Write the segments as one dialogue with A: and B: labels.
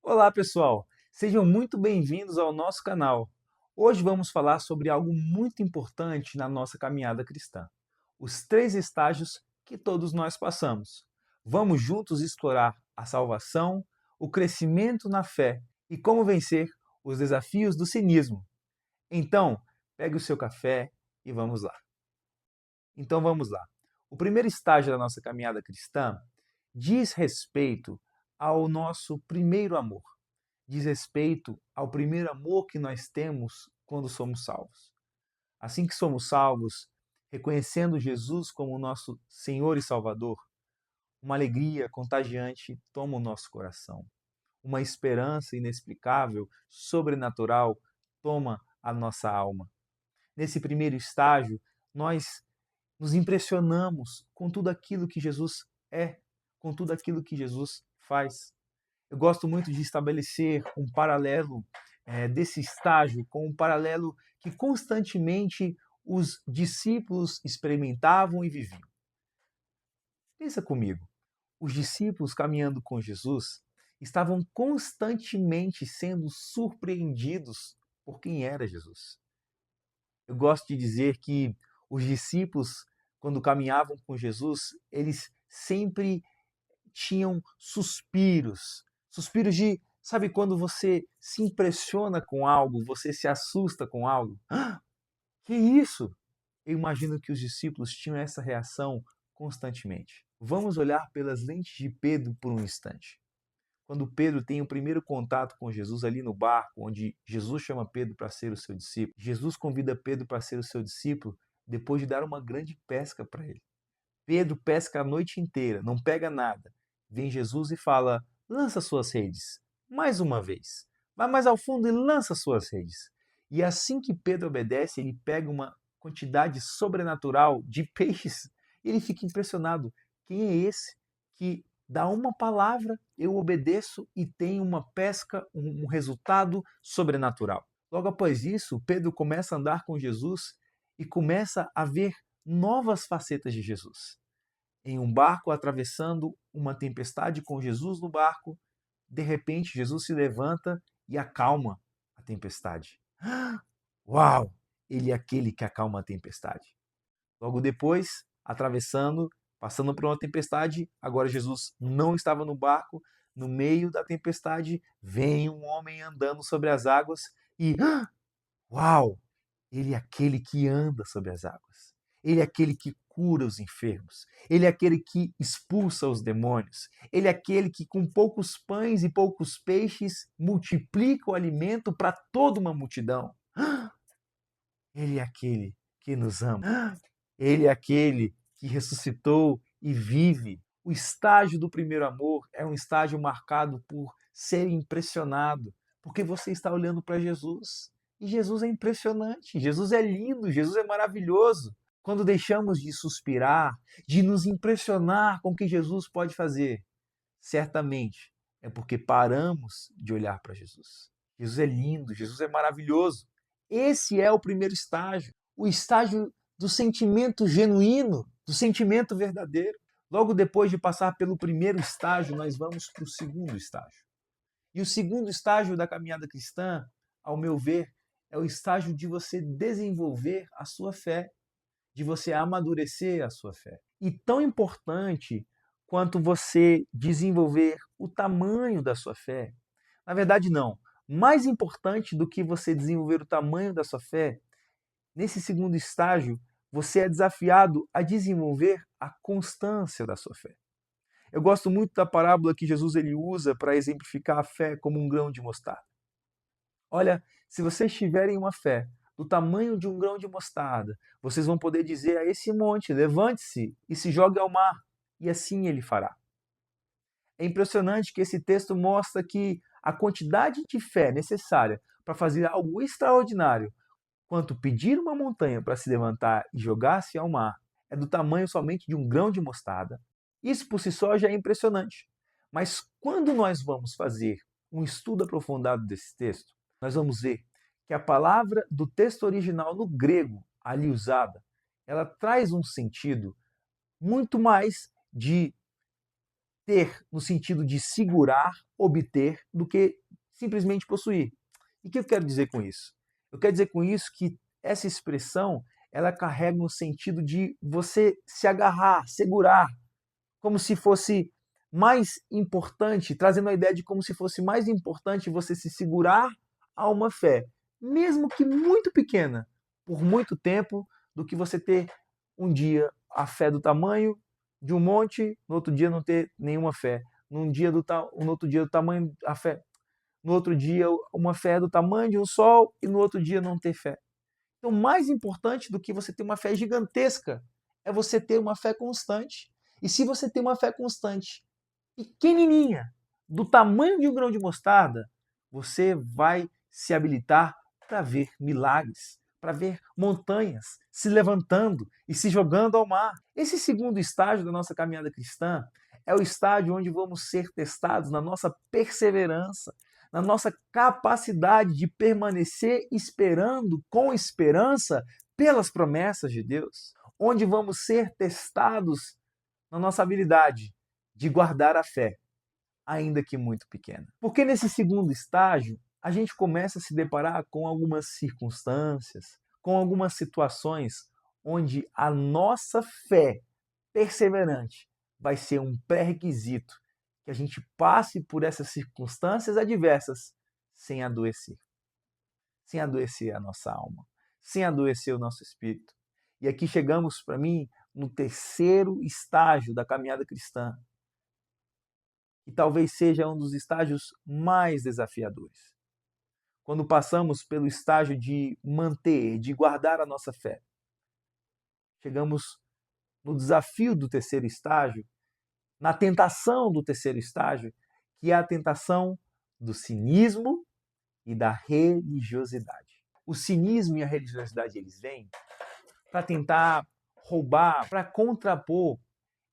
A: Olá, pessoal! Sejam muito bem-vindos ao nosso canal. Hoje vamos falar sobre algo muito importante na nossa caminhada cristã: os três estágios que todos nós passamos. Vamos juntos explorar a salvação, o crescimento na fé e como vencer os desafios do cinismo. Então, pegue o seu café e vamos lá. O primeiro estágio da nossa caminhada cristã diz respeito ao nosso primeiro amor, diz respeito ao primeiro amor que nós temos quando somos salvos. Assim que somos salvos, reconhecendo Jesus como nosso Senhor e Salvador, uma alegria contagiante toma o nosso coração. Uma esperança inexplicável, sobrenatural, toma a nossa alma. Nesse primeiro estágio, nós nos impressionamos com tudo aquilo que Jesus é, com tudo aquilo que Jesus faz. Eu gosto muito de estabelecer um paralelo desse estágio com um paralelo que constantemente os discípulos experimentavam e viviam. Pensa comigo, os discípulos caminhando com Jesus estavam constantemente sendo surpreendidos por quem era Jesus. Eu gosto de dizer que os discípulos, quando caminhavam com Jesus, eles sempre tinham suspiros, suspiros de, sabe, quando você se impressiona com algo, você se assusta com algo. Ah, que isso? Eu imagino que os discípulos tinham essa reação constantemente. Vamos olhar pelas lentes de Pedro por um instante. Quando Pedro tem o primeiro contato com Jesus ali no barco, onde Jesus chama Pedro para ser o seu discípulo, Jesus convida Pedro para ser o seu discípulo depois de dar uma grande pesca para ele. Pedro pesca a noite inteira, não pega nada. Vem Jesus e fala: lança suas redes. Mais uma vez. Vai mais ao fundo e lança suas redes. E assim que Pedro obedece, ele pega uma quantidade sobrenatural de peixes. E ele fica impressionado. Quem é esse que dá uma palavra, eu obedeço e tem uma pesca, um resultado sobrenatural? Logo após isso, Pedro começa a andar com Jesus e começa a ver novas facetas de Jesus. Em um barco atravessando uma tempestade com Jesus no barco, de repente Jesus se levanta e acalma a tempestade. Uau! Ele é aquele que acalma a tempestade. Logo depois, atravessando, passando por uma tempestade, agora Jesus não estava no barco, no meio da tempestade, vem um homem andando sobre as águas e uau! Ele é aquele que anda sobre as águas. Ele é aquele que cura os enfermos. Ele é aquele que expulsa os demônios. Ele é aquele que, com poucos pães e poucos peixes, multiplica o alimento para toda uma multidão. Ele é aquele que nos ama. Ele é aquele que ressuscitou e vive. O estágio do primeiro amor é um estágio marcado por ser impressionado, porque você está olhando para Jesus. E Jesus é impressionante, Jesus é lindo, Jesus é maravilhoso. Quando deixamos de suspirar, de nos impressionar com o que Jesus pode fazer, certamente é porque paramos de olhar para Jesus. Jesus é lindo, Jesus é maravilhoso. Esse é o primeiro estágio, o estágio do sentimento genuíno, do sentimento verdadeiro. Logo depois de passar pelo primeiro estágio, nós vamos para o segundo estágio. E o segundo estágio da caminhada cristã, ao meu ver, é o estágio de você desenvolver a sua fé, de você amadurecer a sua fé. E tão importante quanto você desenvolver o tamanho da sua fé, na verdade, não. Mais importante do que você desenvolver o tamanho da sua fé, nesse segundo estágio, você é desafiado a desenvolver a constância da sua fé. Eu gosto muito da parábola que Jesus ele usa para exemplificar a fé como um grão de mostarda. Olha, se vocês tiverem uma fé do tamanho de um grão de mostarda, vocês vão poder dizer a esse monte: levante-se e se jogue ao mar, e assim ele fará. É impressionante que esse texto mostra que a quantidade de fé necessária para fazer algo extraordinário, quanto pedir uma montanha para se levantar e jogar-se ao mar, é do tamanho somente de um grão de mostarda. Isso por si só já é impressionante. Mas quando nós vamos fazer um estudo aprofundado desse texto, nós vamos ver que a palavra do texto original no grego ali usada, ela traz um sentido muito mais de ter no sentido de segurar, obter, do que simplesmente possuir. E o que eu quero dizer com isso? Eu quero dizer com isso que essa expressão, ela carrega um sentido de você se agarrar, segurar, como se fosse mais importante, trazendo a ideia de como se fosse mais importante você se segurar a uma fé, mesmo que muito pequena, por muito tempo, do que você ter um dia a fé do tamanho de um monte, no outro dia não ter nenhuma fé. No outro dia do tamanho a fé, no outro dia uma fé do tamanho de um sol e no outro dia não ter fé. Então, mais importante do que você ter uma fé gigantesca é você ter uma fé constante. E se você tem uma fé constante, pequenininha, do tamanho de um grão de mostarda, você vai se habilitar para ver milagres, para ver montanhas se levantando e se jogando ao mar. Esse segundo estágio da nossa caminhada cristã é o estágio onde vamos ser testados na nossa perseverança, na nossa capacidade de permanecer esperando com esperança pelas promessas de Deus, onde vamos ser testados na nossa habilidade de guardar a fé, ainda que muito pequena. Porque nesse segundo estágio, a gente começa a se deparar com algumas circunstâncias, com algumas situações onde a nossa fé perseverante vai ser um pré-requisito que a gente passe por essas circunstâncias adversas sem adoecer a nossa alma, sem adoecer o nosso espírito. E aqui chegamos, para mim, no terceiro estágio da caminhada cristã, que talvez seja um dos estágios mais desafiadores. Quando passamos pelo estágio de manter, de guardar a nossa fé, chegamos no desafio do terceiro estágio, na tentação do terceiro estágio, que é a tentação do cinismo e da religiosidade. O cinismo e a religiosidade, eles vêm para tentar roubar, para contrapor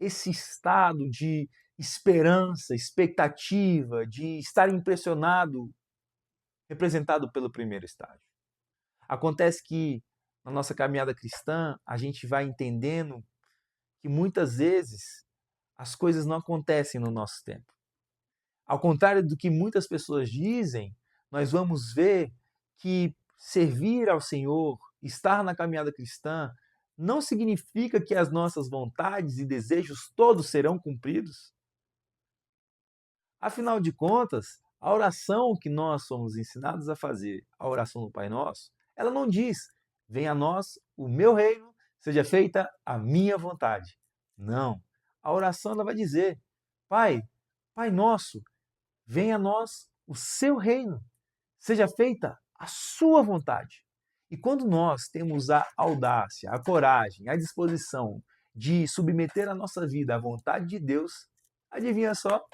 A: esse estado de esperança, expectativa, de estar impressionado, representado pelo primeiro estágio. Acontece que na nossa caminhada cristã, a gente vai entendendo que muitas vezes as coisas não acontecem no nosso tempo. Ao contrário do que muitas pessoas dizem, nós vamos ver que servir ao Senhor, estar na caminhada cristã, não significa que as nossas vontades e desejos todos serão cumpridos. Afinal de contas, a oração que nós somos ensinados a fazer, a oração do Pai Nosso, ela não diz: venha a nós o meu reino, seja feita a minha vontade. Não. A oração ela vai dizer: Pai, Pai Nosso, venha a nós o seu reino, seja feita a sua vontade. E quando nós temos a audácia, a coragem, a disposição de submeter a nossa vida à vontade de Deus, adivinha só?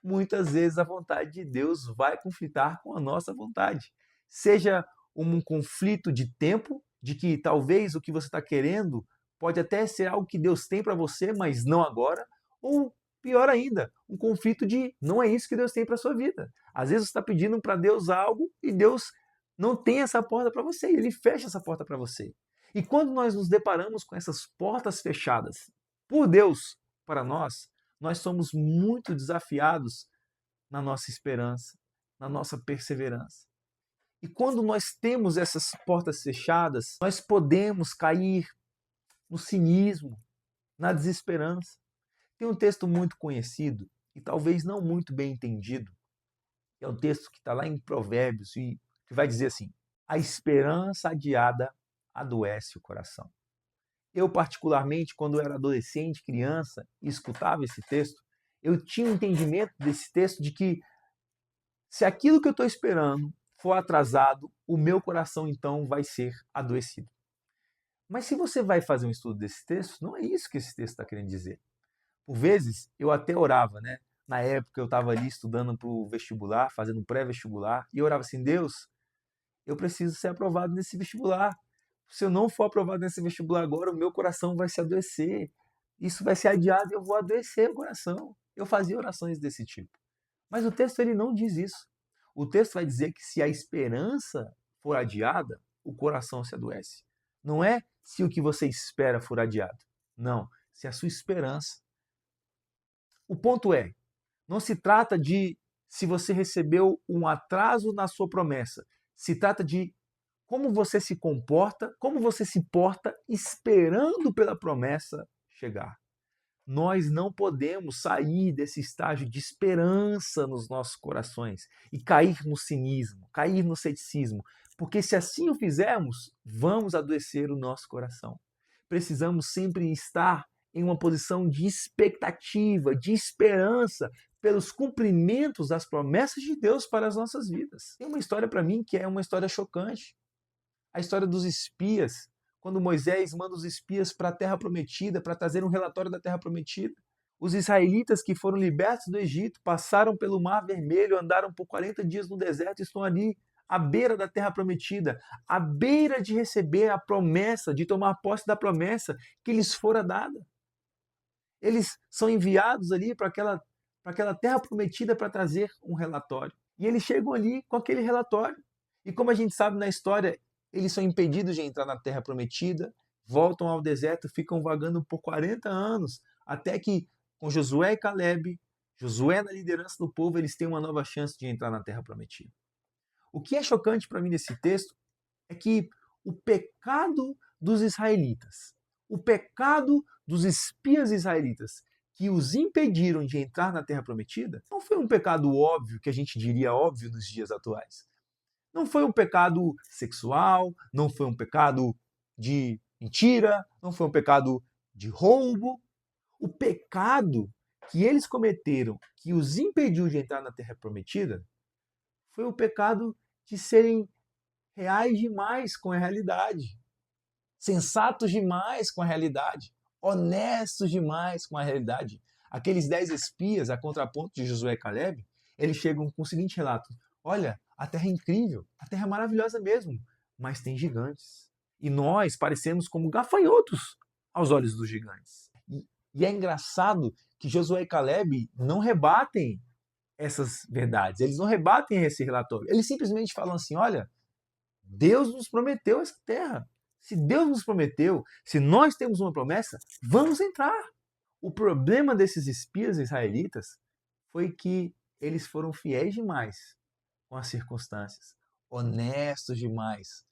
A: Muitas vezes a vontade de Deus vai conflitar com a nossa vontade. Seja um conflito de tempo, de que talvez o que você está querendo pode até ser algo que Deus tem para você, mas não agora, ou pior ainda, um conflito de não é isso que Deus tem para a sua vida. Às vezes você está pedindo para Deus algo e Deus não tem essa porta para você, ele fecha essa porta para você. E quando nós nos deparamos com essas portas fechadas por Deus para nós somos muito desafiados na nossa esperança, na nossa perseverança. E quando nós temos essas portas fechadas, nós podemos cair no cinismo, na desesperança. Tem um texto muito conhecido e talvez não muito bem entendido. É um texto que está lá em Provérbios e que vai dizer assim: a esperança adiada adoece o coração. Eu, particularmente, quando era adolescente, criança, e escutava esse texto, eu tinha um entendimento desse texto de que se aquilo que eu estou esperando for atrasado, o meu coração então vai ser adoecido. Mas se você vai fazer um estudo desse texto, não é isso que esse texto está querendo dizer. Por vezes, eu até orava, né? Na época eu estava ali estudando para o vestibular, fazendo pré-vestibular, e eu orava assim: Deus, eu preciso ser aprovado nesse vestibular. Se eu não for aprovado nesse vestibular agora, o meu coração vai se adoecer. Isso vai ser adiado e eu vou adoecer o coração. Eu fazia orações desse tipo. Mas o texto ele não diz isso. O texto vai dizer que se a esperança for adiada, o coração se adoece. Não é se o que você espera for adiado. Não, se a sua esperança O ponto é, não se trata de se você recebeu um atraso na sua promessa. Se trata de como você se comporta, como você se porta esperando pela promessa chegar. Nós não podemos sair desse estágio de esperança nos nossos corações e cair no cinismo, cair no ceticismo, porque se assim o fizermos, vamos adoecer o nosso coração. Precisamos sempre estar em uma posição de expectativa, de esperança pelos cumprimentos das promessas de Deus para as nossas vidas. Tem uma história para mim que é uma história chocante. A história dos espias, quando Moisés manda os espias para a Terra Prometida, para trazer um relatório da Terra Prometida. Os israelitas que foram libertos do Egito, passaram pelo Mar Vermelho, andaram por 40 dias no deserto e estão ali à beira da Terra Prometida, à beira de receber a promessa, de tomar posse da promessa que lhes fora dada. Eles são enviados ali para aquela Terra Prometida para trazer um relatório. E eles chegam ali com aquele relatório. E como a gente sabe na história, eles são impedidos de entrar na Terra Prometida, voltam ao deserto, ficam vagando por 40 anos, até que com Josué e Caleb, Josué na liderança do povo, eles têm uma nova chance de entrar na Terra Prometida. O que é chocante para mim nesse texto é que o pecado dos israelitas, o pecado dos espias israelitas que os impediram de entrar na Terra Prometida, não foi um pecado óbvio, que a gente diria óbvio nos dias atuais. Não foi um pecado sexual, não foi um pecado de mentira, não foi um pecado de roubo. O pecado que eles cometeram, que os impediu de entrar na Terra Prometida, foi o pecado de serem reais demais com a realidade, sensatos demais com a realidade, honestos demais com a realidade. Aqueles 10 espias, a contraponto de Josué e Caleb, eles chegam com o seguinte relato: olha, a terra é incrível, a terra é maravilhosa mesmo, mas tem gigantes. E nós parecemos como gafanhotos aos olhos dos gigantes. E é engraçado que Josué e Caleb não rebatem essas verdades, eles não rebatem esse relatório. Eles simplesmente falam assim: olha, Deus nos prometeu essa terra. Se Deus nos prometeu, se nós temos uma promessa, vamos entrar. O problema desses espias israelitas foi que eles foram fiéis demais com as circunstâncias, honestos demais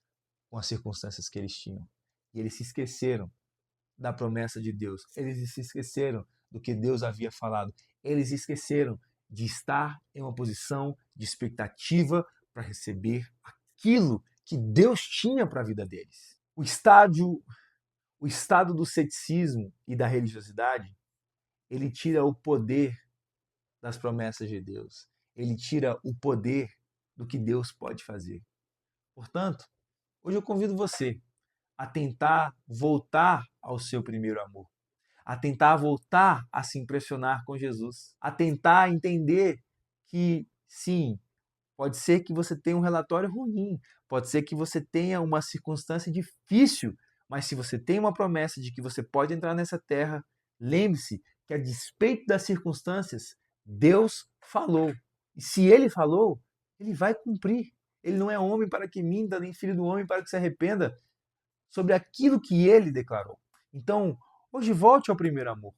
A: com as circunstâncias que eles tinham. E eles se esqueceram da promessa de Deus. Eles se esqueceram do que Deus havia falado. Eles esqueceram de estar em uma posição de expectativa para receber aquilo que Deus tinha para a vida deles. O estado do ceticismo e da religiosidade, ele tira o poder das promessas de Deus. Ele tira o poder do que Deus pode fazer. Portanto, hoje eu convido você a tentar voltar ao seu primeiro amor, a tentar voltar a se impressionar com Jesus, a tentar entender que, sim, pode ser que você tenha um relatório ruim, pode ser que você tenha uma circunstância difícil, mas se você tem uma promessa de que você pode entrar nessa terra, lembre-se que, a despeito das circunstâncias, Deus falou. E se Ele falou, Ele vai cumprir. Ele não é homem para que minta, nem filho do homem para que se arrependa sobre aquilo que Ele declarou. Então, hoje volte ao primeiro amor.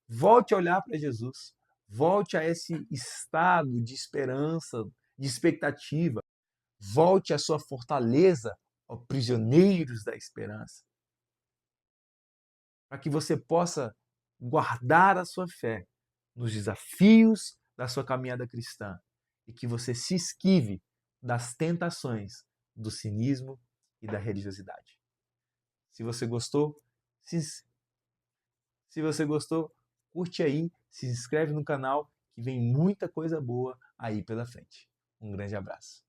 A: Volte a olhar para Jesus. Volte a esse estado de esperança, de expectativa. Volte à sua fortaleza, ó prisioneiros da esperança, para que você possa guardar a sua fé nos desafios da sua caminhada cristã e que você se esquive das tentações do cinismo e da religiosidade. Se você gostou, se você gostou, curte aí, se inscreve no canal que vem muita coisa boa aí pela frente. Um grande abraço.